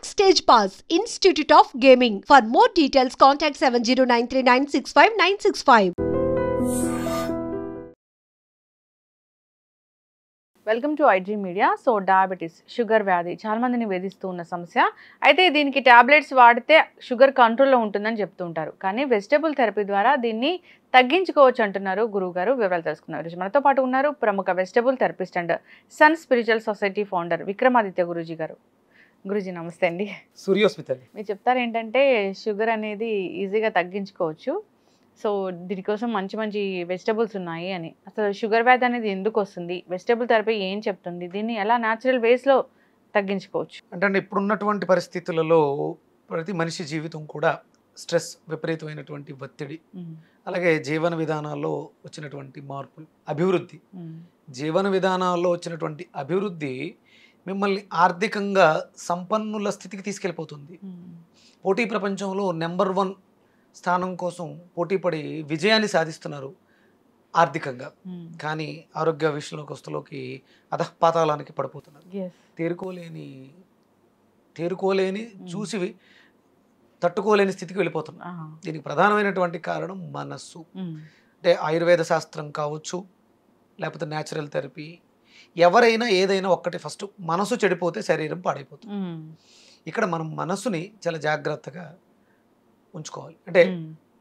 Backstage Pass, Institute of Gaming. For more details, contact 7093965965965. Welcome to IG media. So diabetes, sugar వ్యాధి చాలా మందిని వేధిస్తూ ఉన్న సమస్య. అయితే దీనికి టాబ్లెట్స్ వాడితే షుగర్ కంట్రోల్లో ఉంటుందని చెప్తూ ఉంటారు. కానీ వెజిటబుల్ థెరపీ ద్వారా దీన్ని తగ్గించుకోవచ్చు అంటున్నారు గురువుగారు. వివరాలు తెలుసుకున్నారు. మనతో పాటు ఉన్నారు ప్రముఖ vegetable therapist and Sun Spiritual Society founder Vikramaditya Guruji గారు. గురూజీ నమస్తే అండి. సూర్యోస్మిత. మీరు చెప్తారు ఏంటంటే షుగర్ అనేది ఈజీగా తగ్గించుకోవచ్చు, సో దీనికోసం మంచి మంచి వెజిటబుల్స్ ఉన్నాయి అని. అసలు షుగర్ వ్యాధి అనేది ఎందుకు వస్తుంది, వెజిటబుల్ థెరపీ ఏం చెప్తుంది, దీన్ని ఎలా న్యాచురల్ వేస్లో తగ్గించుకోవచ్చు అంటే ఇప్పుడున్నటువంటి పరిస్థితులలో ప్రతి మనిషి జీవితం కూడా స్ట్రెస్, విపరీతమైనటువంటి ఒత్తిడి, అలాగే జీవన విధానాల్లో వచ్చినటువంటి మార్పులు, అభివృద్ధి, జీవన విధానాల్లో వచ్చినటువంటి అభివృద్ధి మిమ్మల్ని ఆర్థికంగా సంపన్నుల స్థితికి తీసుకెళ్ళిపోతుంది. పోటీ ప్రపంచంలో నెంబర్ 1 స్థానం కోసం పోటీపడి విజయాన్ని సాధిస్తున్నారు ఆర్థికంగా. కానీ ఆరోగ్య విషయంలోకి వస్తులోకి అధఃపాతాళానికి పడిపోతున్నారు. తేరుకోలేని చూసి తట్టుకోలేని స్థితికి వెళ్ళిపోతున్నారు. దీనికి ప్రధానమైనటువంటి కారణం మనస్సు. అంటే ఆయుర్వేద శాస్త్రం కావచ్చు, లేకపోతే న్యాచురల్ థెరపీ, ఎవరైనా ఏదైనా ఒక్కటి ఫస్ట్ మనసు చెడిపోతే శరీరం పాడైపోతుంది. ఇక్కడ మనం మనస్సుని చాలా జాగ్రత్తగా ఉంచుకోవాలి. అంటే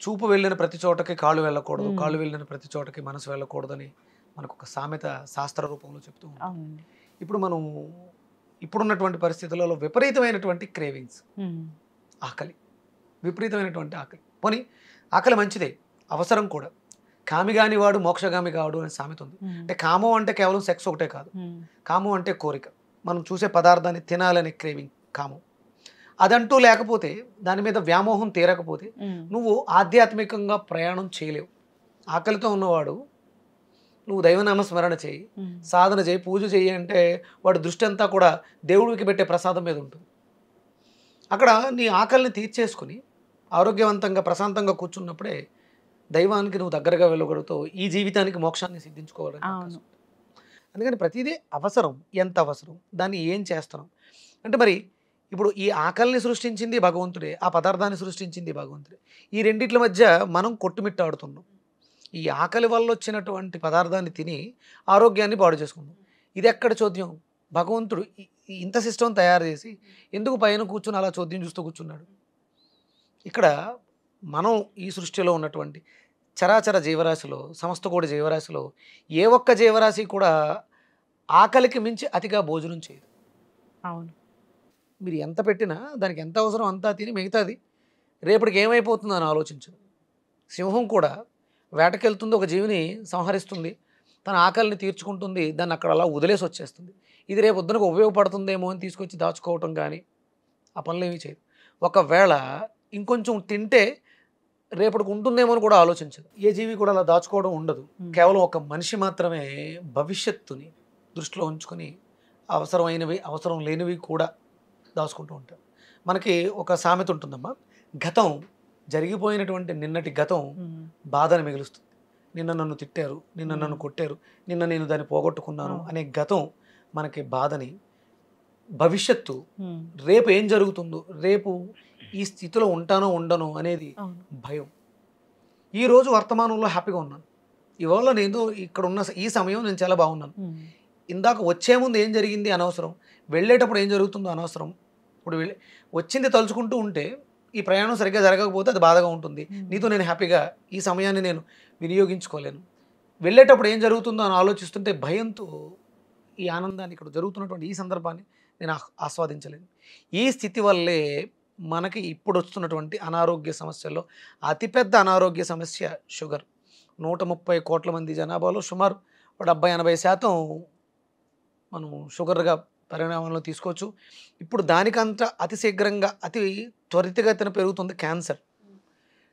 చూపు వెళ్ళిన ప్రతి చోటకి కాళ్ళు వెళ్ళకూడదు, కాళ్ళు వెళ్ళిన ప్రతి చోటకి మనసు వెళ్ళకూడదని మనకు ఒక సామెత శాస్త్ర రూపంలో చెప్తూ ఉంటాం. ఇప్పుడు మనం ఇప్పుడున్నటువంటి పరిస్థితులలో విపరీతమైనటువంటి క్రేవింగ్స్, ఆకలి, విపరీతమైనటువంటి ఆకలి. పోనీ ఆకలి మంచిదే, అవసరం కూడా. కామిగాని వాడు మోక్షగామి కాడు అనే సామెత ఉంది. అంటే కామం అంటే కేవలం సెక్స్ ఒకటే కాదు, కామం అంటే కోరిక, మనం చూసే పదార్థాన్ని తినాలనే క్రేవింగ్ కామం. అదంటూ లేకపోతే, దాని మీద వ్యామోహం తీరకపోతే నువ్వు ఆధ్యాత్మికంగా ప్రయాణం చేయలేవు. ఆకలితో ఉన్నవాడు నువ్వు దైవనామ స్మరణ చేయి, సాధన చేయి, పూజ చేయి అంటే వాడు దృష్టి అంతా కూడా దేవుడికి పెట్టే ప్రసాదం మీద ఉంటుంది. అక్కడ నీ ఆకలిని తీర్చేసుకుని ఆరోగ్యవంతంగా ప్రశాంతంగా కూర్చున్నప్పుడే దైవానికి నువ్వు దగ్గరగా వెళ్ళగలుగుతావు, ఈ జీవితానికి మోక్షాన్ని సిద్ధించుకోవాలని. అందుకని ప్రతిదీ అవసరం. ఎంత అవసరం, దాన్ని ఏం చేస్తున్నాం అంటే, మరి ఇప్పుడు ఈ ఆకలిని సృష్టించింది భగవంతుడే, ఆ పదార్థాన్ని సృష్టించింది భగవంతుడే. ఈ రెండిట్ల మధ్య మనం కొట్టుమిట్టాడుతున్నాం. ఈ ఆకలి వల్ల వచ్చినటువంటి పదార్థాన్ని తిని ఆరోగ్యాన్ని పాడు చేసుకుందాం. ఇది ఎక్కడ చోద్యం? భగవంతుడు ఇంత సిస్టమ్ తయారు చేసి ఎందుకు పైన కూర్చుని అలా చోద్యం చూస్తూ కూర్చున్నాడు? ఇక్కడ మనం ఈ సృష్టిలో ఉన్నటువంటి చరాచర జీవరాశిలో, సమస్త కోటి జీవరాశిలో ఏ ఒక్క జీవరాశి కూడా ఆకలికి మించి అతిగా భోజనం చేయదు. అవును. మీరు ఎంత పెట్టినా దానికి ఎంత అవసరం అంతా తిని మిగతాది రేపటికి ఏమైపోతుందో అని ఆలోచించదు. సింహం కూడా వేటకెళ్తుంది, ఒక జీవిని సంహరిస్తుంది, తన ఆకలిని తీర్చుకుంటుంది, దాన్ని అక్కడ అలా వదిలేసి వచ్చేస్తుంది. ఇది రేపు పొద్దునకు ఉపయోగపడుతుందేమో అని తీసుకొచ్చి దాచుకోవటం కానీ ఆ పనులు ఏమీ చేయదు. ఒకవేళ ఇంకొంచెం తింటే రేపటికి ఉంటుందేమో అని కూడా ఆలోచించదు. ఏ జీవి కూడా అలా దాచుకోవడం ఉండదు. కేవలం ఒక మనిషి మాత్రమే భవిష్యత్తుని దృష్టిలో ఉంచుకొని అవసరమైనవి, అవసరం లేనివి కూడా దాచుకుంటూ ఉంటారు. మనకి ఒక సామెత ఉంటుందమ్మా, గతం, జరిగిపోయినటువంటి నిన్నటి గతం బాధని మిగులుస్తుంది. నిన్న నన్ను తిట్టారు, నిన్న నన్ను కొట్టారు, నిన్న నేను దాన్ని పోగొట్టుకున్నాను అనే గతం మనకి బాధని, భవిష్యత్తు రేపు ఏం జరుగుతుందో, రేపు ఈ స్థితిలో ఉంటానో ఉండనో అనేది భయం. ఈరోజు వర్తమానంలో హ్యాపీగా ఉన్నాను, ఇవాళ నేను ఇక్కడ ఉన్న ఈ సమయం నేను చాలా బాగున్నాను. ఇందాక వచ్చే ముందు ఏం జరిగింది అనవసరం, వెళ్ళేటప్పుడు ఏం జరుగుతుందో అనవసరం. ఇప్పుడు వచ్చింది తలుచుకుంటూ ఉంటే ఈ ప్రయాణం సరిగ్గా జరగకపోతే అది బాధగా ఉంటుంది. నీతో నేను హ్యాపీగా ఈ సమయాన్ని నేను వినియోగించుకోలేను. వెళ్ళేటప్పుడు ఏం జరుగుతుందో అని ఆలోచిస్తుంటే భయంతో ఈ ఆనందాన్ని, ఇక్కడ జరుగుతున్నటువంటి ఈ సందర్భాన్ని నేను ఆస్వాదించలేను. ఈ స్థితి వల్లే మనకి ఇప్పుడు వస్తున్నటువంటి అనారోగ్య సమస్యల్లో అతిపెద్ద అనారోగ్య సమస్య షుగర్. 130 కోట్ల మంది జనాభాలో సుమారు 70-80% మనం షుగర్గా పరిణామంలో తీసుకోవచ్చు. ఇప్పుడు దానికంత అతి శీఘ్రంగా, అతి త్వరితగతిన పెరుగుతుంది క్యాన్సర్.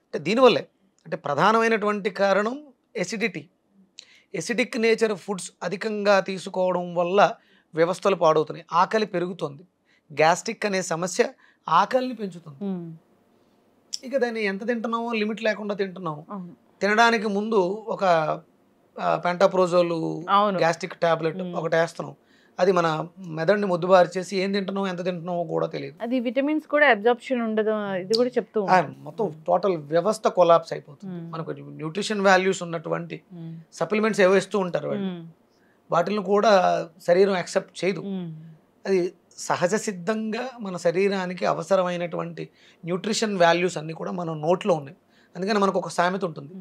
అంటే దీనివల్లే, అంటే ప్రధానమైనటువంటి కారణం ఎసిడిటీ. ఎసిడిక్ నేచర్ ఫుడ్స్ అధికంగా తీసుకోవడం వల్ల వ్యవస్థలు పాడవుతున్నాయి, ఆకలి పెరుగుతుంది. గ్యాస్ట్రిక్ అనే సమస్య ఆకలిని పెంచుతుంది. ఇక దాన్ని ఎంత తింటున్నామో లిమిట్ లేకుండా తింటున్నాము. తినడానికి ముందు ఒక పెంటాప్రోజోల్ గ్యాస్ట్రిక్ టాబ్లెట్ ఒకటి వేస్తున్నాం, అది మన మెదడుని మొద్దుబారి చేసి ఏం తింటున్నావు ఎంత తింటున్నావో కూడా తెలియదు. అది విటమిన్స్ కూడా అబ్జార్ప్షన్ ఉండదు, ఇది కూడా చెప్తూ మొత్తం టోటల్ వ్యవస్థ కొలాప్స్ అయిపోతుంది. మనకు న్యూట్రిషన్ వాల్యూస్ ఉన్నటువంటి సప్లిమెంట్స్ ఏవో ఇస్తూ ఉంటారు వాళ్ళు, వాటిని కూడా శరీరం యాక్సెప్ట్ చేయదు. అది సహజ సిద్ధంగా మన శరీరానికి అవసరమైనటువంటి న్యూట్రిషన్ వాల్యూస్ అన్నీ కూడా మన నోట్లో ఉన్నాయి. అందుకని మనకు ఒక సామెత ఉంటుంది,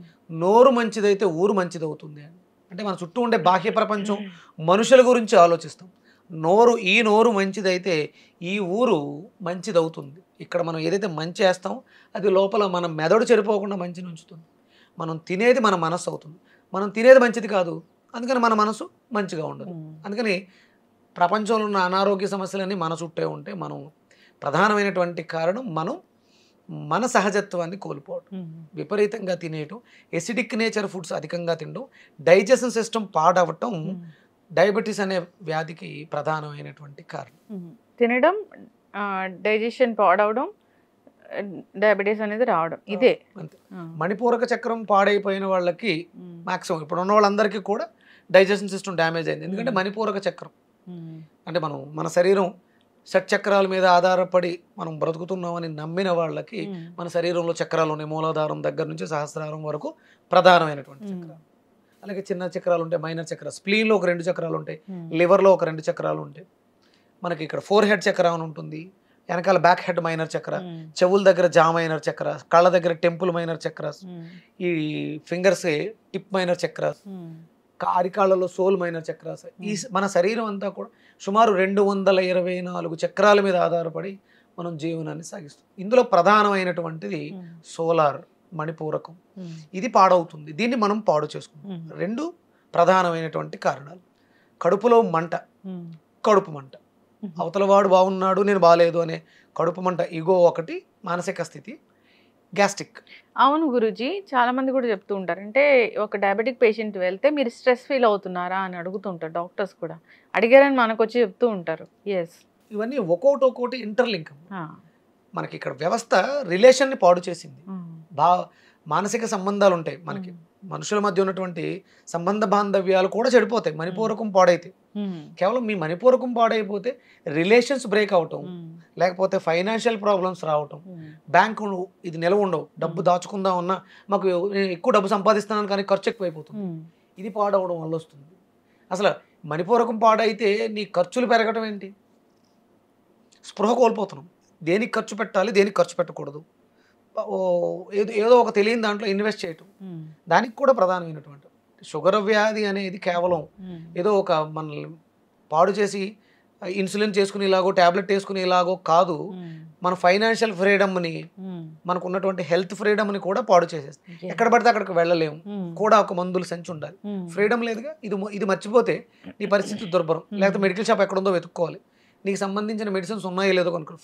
నోరు మంచిదైతే ఊరు మంచిది అవుతుంది అని. అంటే మన చుట్టూ ఉండే బాహ్య ప్రపంచం మనుషుల గురించి ఆలోచిస్తాం. ఈ నోరు మంచిదైతే ఈ ఊరు మంచిదవుతుంది. ఇక్కడ మనం ఏదైతే మంచి వేస్తామో అది లోపల మన మెదడు చెడిపోకుండా మంచిని ఉంచుతుంది. మనం తినేది మన మనస్సు అవుతుంది. మనం తినేది మంచిది కాదు, అందుకని మన మనసు మంచిగా ఉండదు. అందుకని ప్రపంచంలో ఉన్న అనారోగ్య సమస్యలన్నీ మన చుట్టే ఉంటే మనం ప్రధానమైనటువంటి కారణం మన సహజత్వాన్ని కోల్పోవడం, విపరీతంగా తినేయటం, ఎసిడిక్ నేచర్ ఫుడ్స్ అధికంగా తినడం, డైజెషన్ సిస్టమ్ పాడవటం డయాబెటీస్ అనే వ్యాధికి ప్రధానమైనటువంటి కారణం. తినడం, డైజెషన్ పాడవడం, డయాబెటీస్ అనేది రావడం, ఇదే అంతే. మణిపూరక చక్రం పాడైపోయిన వాళ్ళకి మాక్సిమం ఇప్పుడు ఉన్న వాళ్ళందరికీ కూడా డైజెషన్ సిస్టమ్ డ్యామేజ్ అయింది. ఎందుకంటే మణిపూరక చక్రం అంటే మన శరీరం షట్చక్రాల మీద ఆధారపడి మనం బ్రతుకుతున్నామని నమ్మిన వాళ్ళకి మన శరీరంలో చక్రాలు ఉన్నాయి. మూలాధారం దగ్గర నుంచి సహస్రారం వరకు ప్రధానమైనటువంటి చక్రాలు. అలాగే చిన్న చక్రాలు ఉంటాయి, మైనర్ చక్రాలు. స్ప్లీన్లో ఒక 2 చక్రాలు ఉంటాయి, లివర్లో ఒక 2 చక్రాలు ఉంటాయి. మనకి ఇక్కడ 4 హెడ్ చక్ర అని ఉంటుంది, వెనకాల బ్యాక్ హెడ్ మైనర్ చక్ర, చెవుల దగ్గర జా మైనర్ చక్ర, కళ్ళ దగ్గర టెంపుల్ మైనర్ చక్రాస్, ఈ ఫింగర్స్ టిప్ మైనర్ చక్రాస్, అరికాళ్ళలో సోల్ మైనర్ చక్రాస్. ఈ మన శరీరం అంతా కూడా సుమారు 224 చక్రాల మీద ఆధారపడి మనం జీవనాన్ని సాగిస్తాం. ఇందులో ప్రధానమైనటువంటిది సోలార్ మణిపూరకం. ఇది పాడవుతుంది, దీన్ని మనం పాడు చేసుకుంటాం. 2 ప్రధానమైనటువంటి కారణాలు: కడుపులో మంట, కడుపు మంట, అవతల వాడు బాగున్నాడు నేను బాగాలేదు అనే కడుపు మంట, ఇగో ఒకటి, మానసిక స్థితి, గ్యాస్ట్రిక్. అవును గురూజీ, చాలా మంది కూడా చెప్తూ ఉంటారు, అంటే ఒక డయాబెటిక్ పేషెంట్ వెళ్తే మీరు స్ట్రెస్ ఫీల్ అవుతున్నారా అని అడుగుతుంటారు. డాక్టర్స్ కూడా అడిగారని మనకు వచ్చి చెప్తూ ఉంటారు. ఎస్, ఇవన్నీ ఒక్కొక్కటి ఇంటర్లింక్. మనకి ఇక్కడ వ్యవస్థ రిలేషన్ని పాడు చేసింది. మానసిక సంబంధాలు ఉంటాయి మనకి, మనుషుల మధ్య ఉన్నటువంటి సంబంధ బాంధవ్యాలు కూడా చెడిపోతాయి మణిపూరకం పాడైతే. కేవలం మీ మణిపూరకం పాడైపోతే రిలేషన్స్ బ్రేక్ అవటం, లేకపోతే ఫైనాన్షియల్ ప్రాబ్లమ్స్ రావటం, బ్యాంకు ఇది నిలవ ఉండవు, డబ్బు దాచుకుందాం ఉన్నా మాకు ఎక్కువ డబ్బు సంపాదిస్తున్నాను కానీ ఖర్చు ఎక్కువైపోతుంది, ఇది పాడవడం వల్ల వస్తుంది. అసలు మణిపూరకం పాడైతే నీ ఖర్చులు పెరగటం ఏంటి? స్పృహ కోల్పోతున్నాం, దేనికి ఖర్చు పెట్టాలి దేనికి ఖర్చు పెట్టకూడదు, ఏదో ఒక తెలియని దాంట్లో ఇన్వెస్ట్ చేయటం, దానికి కూడా ప్రధానమైనటువంటి షుగర్ వ్యాధి అనేది కేవలం ఏదో ఒక మనల్ని పాడు చేసి ఇన్సులిన్ చేసుకునేలాగో ట్యాబ్లెట్ వేసుకునేలాగో కాదు, మన ఫైనాన్షియల్ ఫ్రీడమ్ని, మనకు ఉన్నటువంటి హెల్త్ ఫ్రీడమ్ని కూడా పాడు చేసేస్తుంది. ఎక్కడ పడితే అక్కడికి వెళ్ళలేము, కూడా ఒక మందులు సంచి ఉండాలి. ఫ్రీడమ్ లేదుగా, ఇది మర్చిపోతే నీ పరిస్థితి దుర్భరం. లేకపోతే మెడికల్ షాప్ ఎక్కడుందో వెతుక్కోవాలి, నీకు సంబంధించిన మెడిసిన్స్ ఉన్నాయో లేదో కనుక్కో.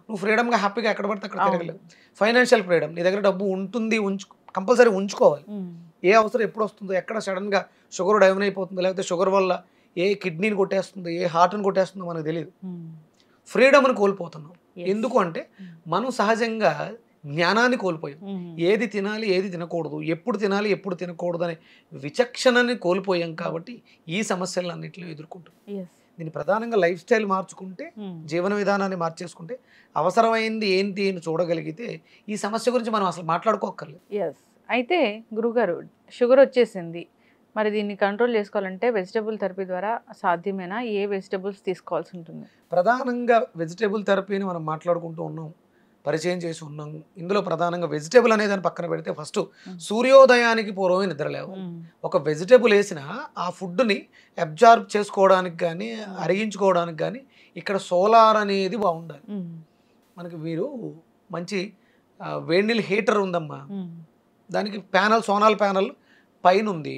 నువ్వు ఫ్రీడమ్గా హ్యాపీగా ఎక్కడ పడితే అక్కడ తిరగలేవు. ఫైనాన్షియల్ ఫ్రీడమ్, నీ దగ్గర డబ్బు ఉంటుంది, కంపల్సరీ ఉంచుకోవాలి. ఏ అవసరం ఎప్పుడు వస్తుందో, ఎక్కడ సడన్గా షుగర్ డౌన్ అయిపోతుందో, లేకపోతే షుగర్ వల్ల ఏ కిడ్నీని కొట్టేస్తుందో, ఏ హార్ట్ని కొట్టేస్తుందో మనకు తెలియదు. ఫ్రీడమ్ని కోల్పోతున్నాం. ఎందుకు అంటే మనం సహజంగా జ్ఞానాన్ని కోల్పోయాం. ఏది తినాలి ఏది తినకూడదు, ఎప్పుడు తినాలి ఎప్పుడు తినకూడదు అనే విచక్షణని కోల్పోయాం. కాబట్టి ఈ సమస్యలన్నింటిలో ఎదుర్కొంటాం. దీన్ని ప్రధానంగా లైఫ్ స్టైల్ మార్చుకుంటే, జీవన విధానాన్ని మార్చేసుకుంటే, అవసరమైంది ఏంటి అని చూడగలిగితే ఈ సమస్య గురించి మనం అసలు మాట్లాడుకోక్కర్లేదు. ఎస్. అయితే గురుగారు, షుగర్ వచ్చేసింది, మరి దీన్ని కంట్రోల్ చేసుకోవాలంటే వెజిటబుల్ థెరపీ ద్వారా సాధ్యమేనా? ఏ వెజిటబుల్స్ తీసుకోవాల్సి ఉంటుంది? ప్రధానంగా వెజిటబుల్ థెరపీని మనం మాట్లాడుకుంటూ ఉన్నాం, పరిచయం చేసి ఉన్నాం. ఇందులో ప్రధానంగా వెజిటబుల్ అనే దాన్ని పక్కన పెడితే ఫస్ట్ సూర్యోదయానికి పూర్వమే నిద్రలేవు. ఒక వెజిటబుల్ వేసిన ఆ ఫుడ్ని అబ్జార్బ్ చేసుకోవడానికి కానీ అరిగించుకోవడానికి కానీ ఇక్కడ సోలార్ అనేది బాగుండాలి. మనకి మీరు మంచి వేడి నీళ్ళు హీటర్ ఉందమ్మా, దానికి సోనాల్ ప్యానల్ పైన ఉంది,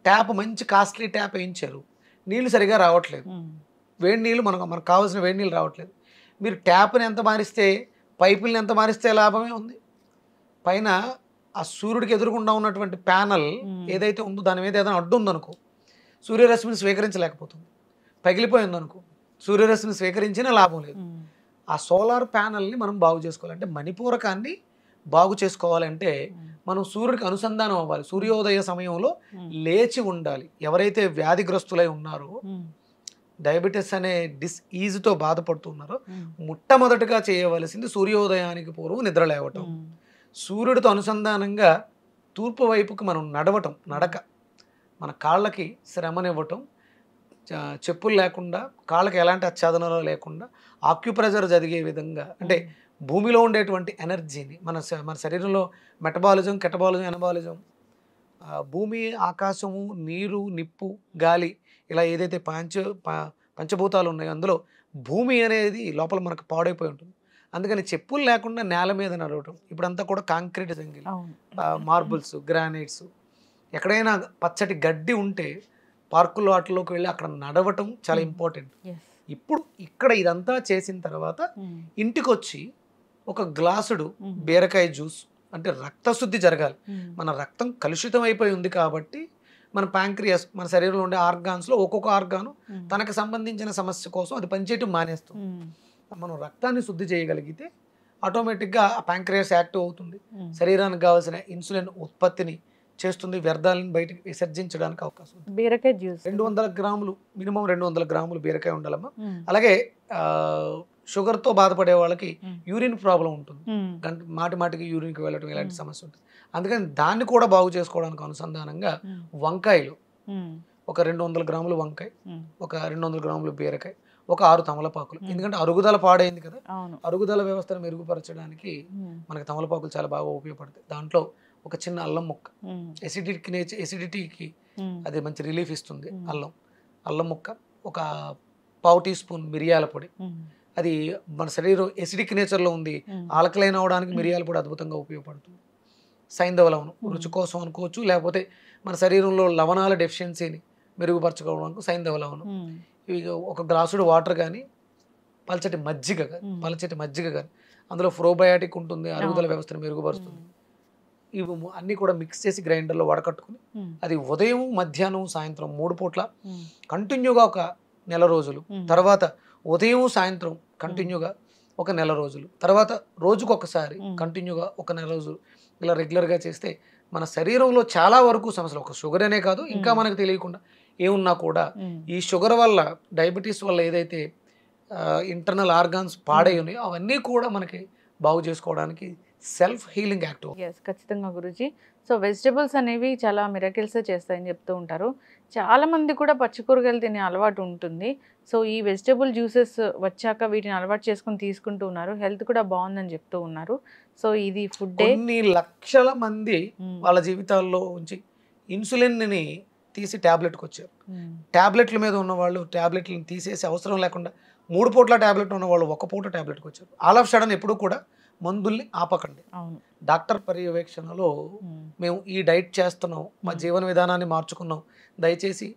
ట్యాప్ మంచి కాస్ట్లీ ట్యాప్ వేయించారు, నీళ్ళు సరిగా రావట్లేదు, వేడి నీళ్ళు మనకు కావాల్సిన వేడి నీళ్ళు రావట్లేదు. మీరు ట్యాప్ని ఎంత మారిస్తే, పైపుల్ని ఎంత మారిస్తే లాభమే ఉంది. పైన ఆ సూర్యుడికి ఎదురుకుండా ఉన్నటువంటి ప్యానల్ ఏదైతే ఉందో దాని మీద ఏదైనా అడ్డు ఉందనుకో, సూర్యరశ్మిని స్వీకరించలేకపోతుంది. పగిలిపోయిందనుకో, సూర్యరశ్మిని స్వీకరించినా లాభం లేదు. ఆ సోలార్ ప్యానల్ని మనం బాగు చేసుకోవాలి. అంటే మణిపూరకాన్ని బాగు చేసుకోవాలంటే మనం సూర్యుడికి అనుసంధానం అవ్వాలి. సూర్యోదయ సమయంలో లేచి ఉండాలి. ఎవరైతే వ్యాధిగ్రస్తులై ఉన్నారో డయాబెటీస్ అనే ఈజ్తో బాధపడుతున్నారో మొట్టమొదటిగా చేయవలసింది సూర్యోదయానికి పూర్వం నిద్ర లేవటం, సూర్యుడితో అనుసంధానంగా తూర్పు వైపుకి మనం నడక, మన కాళ్ళకి శ్రమనివ్వటం, చెప్పులు లేకుండా, కాళ్ళకి ఎలాంటి ఆచ్ఛాదనలు లేకుండా ఆక్యుప్రెషర్ జరిగే విధంగా, అంటే భూమిలో ఉండేటువంటి ఎనర్జీని మన శరీరంలో మెటబాలిజం, కెటబాలిజం, ఎనబాలిజం, భూమి, ఆకాశము, నీరు, నిప్పు, గాలి, ఇలా ఏదైతే పంచభూతాలు ఉన్నాయో అందులో భూమి అనేది లోపల మనకు పాడైపోయి ఉంటుంది. అందుకని చెప్పులు లేకుండా నేల మీద నడవటం. ఇప్పుడంతా కూడా కాంక్రీట్ జంగిల్, మార్బుల్స్, గ్రానైట్స్, ఎక్కడైనా పచ్చటి గడ్డి ఉంటే పార్కుల్లో వాటిలోకి వెళ్ళి అక్కడ నడవటం చాలా ఇంపార్టెంట్. ఇప్పుడు ఇక్కడ ఇదంతా చేసిన తర్వాత ఇంటికి వచ్చి ఒక గ్లాసుడు బీరకాయ జ్యూస్, అంటే రక్తశుద్ధి జరగాలి. మన రక్తం కలుషితం అయిపోయి ఉంది కాబట్టి మన ప్యాంక్రియాస్, మన శరీరంలో ఉండే ఆర్గాన్స్లో ఒక్కొక్క ఆర్గాను తనకు సంబంధించిన సమస్య కోసం అది పనిచేయటం మానేస్తుంది. మనం రక్తాన్ని శుద్ధి చేయగలిగితే ఆటోమేటిక్గా ఆ ప్యాంక్రియాస్ యాక్టివ్ అవుతుంది, శరీరానికి కావాల్సిన ఇన్సులిన్ ఉత్పత్తిని చేస్తుంది, వ్యర్థాలను బయటకు విసర్జించడానికి అవకాశం ఉంది. బీరకాయ జ్యూస్ 200 గ్రాములు, మినిమం 200 గ్రాములు బీరకాయ ఉండాలమ్మా. అలాగే షుగర్తో బాధపడే వాళ్ళకి యూరిన్ ప్రాబ్లం ఉంటుంది, మాటికి యూరిన్కి వెళ్ళడం ఇలాంటి సమస్య ఉంటుంది. అందుకని దాన్ని కూడా బాగు చేసుకోవడానికి అనుసంధానంగా వంకాయలు, ఒక 200 గ్రాములు వంకాయ, ఒక 200 గ్రాములు బీరకాయ, ఒక 6 తమలపాకులు. ఎందుకంటే అరుగుదల పాడైంది కదా, అరుగుదల వ్యవస్థను మెరుగుపరచడానికి మనకి తమలపాకులు చాలా బాగా ఉపయోగపడతాయి. దాంట్లో ఒక చిన్న అల్లం ముక్క, ఎసిడిటీకి అది మంచి రిలీఫ్ ఇస్తుంది. అల్లం ముక్క, ఒక పావు టీ స్పూన్ మిరియాల పొడి, అది మన శరీరం ఎసిడిక్ నేచర్లో ఉంది, ఆల్కలైన్ అవడానికి మిరియాల పొడి అద్భుతంగా ఉపయోగపడుతుంది. సైంధవ లవణం రుచి కోసం అనుకోవచ్చు, లేకపోతే మన శరీరంలో లవణాల డెఫిషియన్సీని మెరుగుపరచుకోవడానికి సైంధవ లవణం. ఇవి ఒక గ్లాసుడు వాటర్ కానీ, పలచటి మజ్జిగ కానీ, అందులో ప్రోబయాటిక్ ఉంటుంది, అరుగుదల వ్యవస్థను మెరుగుపరుస్తుంది. ఇవి అన్నీ కూడా మిక్స్ చేసి గ్రైండర్లో వడకట్టుకుని అది ఉదయం, మధ్యాహ్నం, సాయంత్రం 3 పూట్ల కంటిన్యూగా ఒక నెల రోజులు, తర్వాత ఉదయం, సాయంత్రం కంటిన్యూగా ఒక నెల రోజులు, తర్వాత రోజుకొకసారి కంటిన్యూగా ఒక నెల రోజులు, ఇలా రెగ్యులర్గా చేస్తే మన శరీరంలో చాలా వరకు సమస్యలు, ఒక షుగర్ అనే కాదు, ఇంకా మనకు తెలియకుండా ఏమున్నా కూడా ఈ షుగర్ వల్ల, డయాబెటీస్ వల్ల ఏదైతే ఇంటర్నల్ ఆర్గాన్స్ పాడై ఉన్నాయో అవన్నీ కూడా మనకి బాగు చేసుకోవడానికి సెల్ఫ్ హీలింగ్ యాక్టివ్. ఖచ్చితంగా గురూజీ. సో వెజిటబుల్స్ అనేవి చాలా మిరకిల్సే చేస్తాయని చెప్తూ ఉంటారు. చాలా మంది కూడా పచ్చి కూరగాయలు తినే అలవాటు ఉంటుంది. సో ఈ వెజిటబుల్ జ్యూసెస్ వచ్చాక వీటిని అలవాటు చేసుకుని తీసుకుంటూ ఉన్నారు, హెల్త్ కూడా బాగుందని చెప్తూ ఉన్నారు. సో ఇది ఫుడ్ కొన్ని లక్షల మంది వాళ్ళ జీవితాల్లో ఉంచి ఇన్సులిన్ని తీసి ట్యాబ్లెట్కి వచ్చారు. ట్యాబ్లెట్ల మీద ఉన్న వాళ్ళు ట్యాబ్లెట్లను తీసేసి అవసరం లేకుండా 3 పూట్ల ట్యాబ్లెట్ ఉన్న వాళ్ళు 1 పూట ట్యాబ్లెట్కి వచ్చారు. ఆల్ ఆఫ్ సడన్ ఎప్పుడు కూడా మందుల్ని ఆపకండి. డాక్టర్ పర్యవేక్షణలో మేము ఈ డైట్ చేస్తున్నాం, మా జీవన విధానాన్ని మార్చుకున్నాం, దయచేసి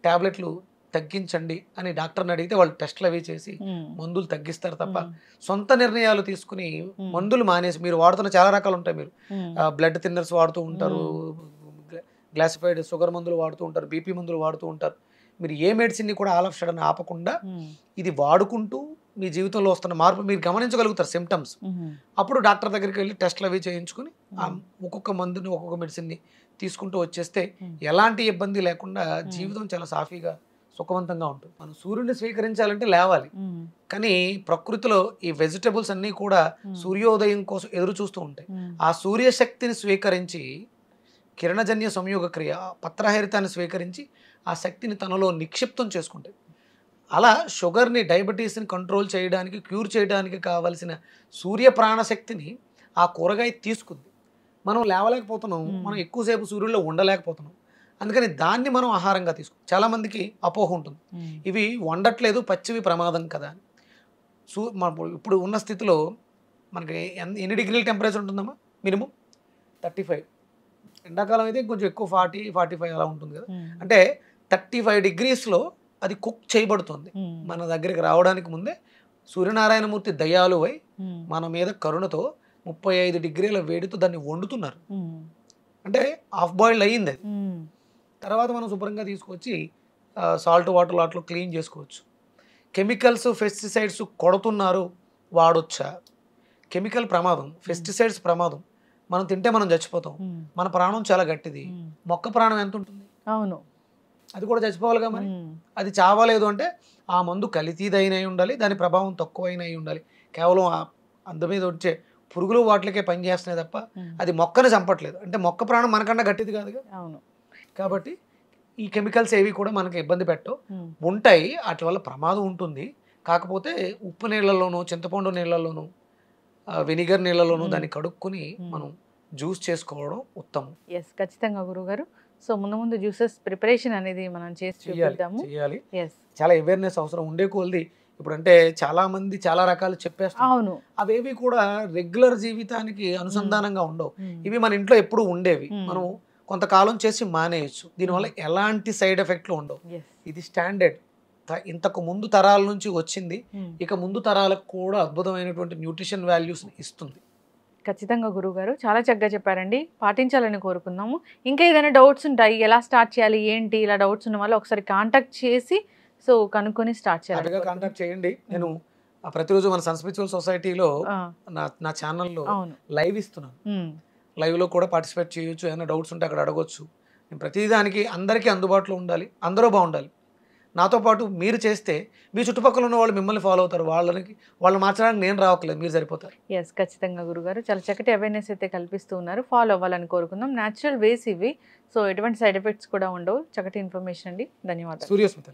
ట్యాబ్లెట్లు తగ్గించండి అని డాక్టర్ని అడిగితే వాళ్ళు టెస్ట్లు అవి చేసి మందులు తగ్గిస్తారు తప్ప సొంత నిర్ణయాలు తీసుకుని మందులు మానేసి, మీరు వాడుతున్న చాలా రకాలు ఉంటాయి, మీరు బ్లడ్ థిన్నర్స్ వాడుతూ ఉంటారు, గ్లాసిఫైడ్ షుగర్ మందులు వాడుతూ ఉంటారు, బీపీ మందులు వాడుతూ ఉంటారు, మీరు ఏ మెడిసిన్ని కూడా ఆల్ ఆఫ్ సడన్ ఆపకుండా ఇది వాడుకుంటూ మీ జీవితంలో వస్తున్న మార్పు మీరు గమనించగలుగుతారు, సిమ్టమ్స్. అప్పుడు డాక్టర్ దగ్గరికి వెళ్ళి టెస్ట్లు అవి చేయించుకుని ఒక్కొక్క మందుని, ఒక్కొక్క మెడిసిన్ని తీసుకుంటూ వచ్చేస్తే ఎలాంటి ఇబ్బంది లేకుండా జీవితం చాలా సాఫీగా, సుఖవంతంగా ఉంటుంది. మనం సూర్యుడిని స్వీకరించాలంటే లేవాలి, కానీ ప్రకృతిలో ఈ వెజిటబుల్స్ అన్నీ కూడా సూర్యోదయం కోసం ఎదురు చూస్తూ ఉంటాయి. ఆ సూర్యశక్తిని స్వీకరించి, కిరణజన్య సంయోగ క్రియ, పత్రహరితాన్ని స్వీకరించి ఆ శక్తిని తనలో నిక్షిప్తం చేసుకుంటాయి. అలా షుగర్ని, డయాబెటీస్ని కంట్రోల్ చేయడానికి, క్యూర్ చేయడానికి కావలసిన సూర్య ప్రాణశక్తిని ఆ కూరగాయ తీసుకుంది. మనం లేవలేకపోతున్నాం, మనం ఎక్కువసేపు సూర్యుల్లో ఉండలేకపోతున్నాం, అందుకని దాన్ని మనం ఆహారంగా తీసుకుంటాం. చాలామందికి అపోహ ఉంటుంది, ఇవి వండట్లేదు, పచ్చివి ప్రమాదం కదా అని. ఇప్పుడు ఉన్న స్థితిలో మనకి ఎన్ని డిగ్రీల టెంపరేచర్ ఉంటుందమ్మా? మినిమం 35. ఎండాకాలం అయితే కొంచెం ఎక్కువ 40, 45 అలా ఉంటుంది కదా. అంటే 35 డిగ్రీస్లో అది కుక్ చేయబడుతుంది. మన దగ్గరికి రావడానికి ముందే సూర్యనారాయణమూర్తి దయాలువై మన మీద కరుణతో 35 డిగ్రీల వేడితో దాన్ని వండుతున్నారు. అంటే హాఫ్ బాయిల్డ్ అయ్యింది అది. తర్వాత మనం శుభ్రంగా తీసుకొచ్చి సాల్ట్ వాటర్ వాటిలో క్లీన్ చేసుకోవచ్చు. కెమికల్స్, పెస్టిసైడ్స్ కొడుతున్నారు, వాడొచ్చా? కెమికల్ ప్రమాదం, పెస్టిసైడ్స్ ప్రమాదం. మనం తింటే మనం చచ్చిపోతాం. మన ప్రాణం చాలా గట్టిది. మొక్క ప్రాణం ఎంత ఉంటుంది? అవును, అది కూడా చచ్చిపోవాలిగా మరి. ఉమ్, అది చావలేదు అంటే ఆ మందు కల్తీదైన ఉండాలి, దాని ప్రభావం తక్కువైన ఉండాలి. కేవలం ఆ అందు మీద వచ్చే పురుగులు వాటికే పనిచేస్తున్నాయి తప్ప ఉమ్, అది మొక్కను చంపట్లేదు. అంటే మొక్క ప్రాణం మనకన్నా గట్టిది కాదుగా. అవును. కాబట్టి ఈ కెమికల్స్ ఏవి కూడా మనకి ఇబ్బంది పెట్టవు. ఉమ్, ఉంటాయి, వాటి వల్ల ప్రమాదం ఉంటుంది. కాకపోతే ఉప్పు నీళ్ళలోనూ, చింతపండు నీళ్ళలోనూ, వెనిగర్ నీళ్ళలోనూ దాన్ని కడుక్కొని మనం జ్యూస్ చేసుకోవడం ఉత్తమం. ఎస్, ఖచ్చితంగా గురుగారు. సో ముందు ముందు జ్యూసెస్ ప్రిపరేషన్ అనేది మనం చేసి చూపిద్దాము. చేయాలి. ఎస్, చాలా అవేర్నెస్ అవసరం ఉండే కొలది. ఇప్పుడు అంటే చాలా మంది చాలా రకాలు చెప్పేస్తారు, అవును. అవేవి కూడా రెగ్యులర్ జీవితానికి అనుసంధానంగా ఉండవు. ఉమ్, ఇవి మన ఇంట్లో ఎప్పుడు ఉండేవి, మ్మ్. మనం కొంతకాలం చేసి మానేయచ్చు. దీనివల్ల ఎలాంటి సైడ్ ఎఫెక్ట్లు ఉండవు. yes, ఇది స్టాండర్డ్, ఇంతకు ముందు తరాల నుంచి వచ్చింది. ఉమ్. ఇక ముందు తరాలకు కూడా అద్భుతమైనటువంటి న్యూట్రిషన్ వాల్యూస్ ఇస్తుంది. ఖచ్చితంగా గురుగారు చాలా చక్కగా చెప్పారండి, పాటించాలని కోరుకుందాము. ఇంకా ఏదైనా డౌట్స్ ఉంటాయి, ఎలా స్టార్ట్ చేయాలి ఏంటి, ఇలా డౌట్స్ ఉన్న వాళ్ళు ఒకసారి కాంటాక్ట్ చేసి సో కనుక్కొని స్టార్ట్ చేయాలి. హ్యాపీగా కాంటాక్ట్ చేయండి. నేను ప్రతిరోజు మన సన్ స్పిరిచువల్ సొసైటీలో నా ఛానల్లో అవును. లైవ్ ఇస్తున్నాను. ఉమ్, లైవ్లో కూడా పార్టిసిపేట్ చేయొచ్చు. ఏమైనా డౌట్స్ ఉంటే అక్కడ అడగొచ్చు. నేను ప్రతిదానికి అందరికీ అందుబాటులో ఉండాలి, అందరూ బాగుండాలి. నాతో పాటు మీరు చేస్తే మీ చుట్టుపక్కల ఉన్న వాళ్ళు మిమ్మల్ని ఫాలో అవుతారు. వాళ్ళు మార్చడానికి నేను రావట్లేదు, మీరు సరిపోతారు. ఎస్, ఖచ్చితంగా గురుగారు చాలా చక్కటి అవేర్నెస్ అయితే కల్పిస్తూ ఉన్నారు. ఫాలో అవ్వాలని కోరుకుందాం. న్యాచురల్ వేస్ ఇవి, సో ఎటువంటి సైడ్ ఎఫెక్ట్స్ కూడా ఉండవు. చక్కటి ఇన్ఫర్మేషన్ అండి, ధన్యవాదాలు. సూర్యస్మిత.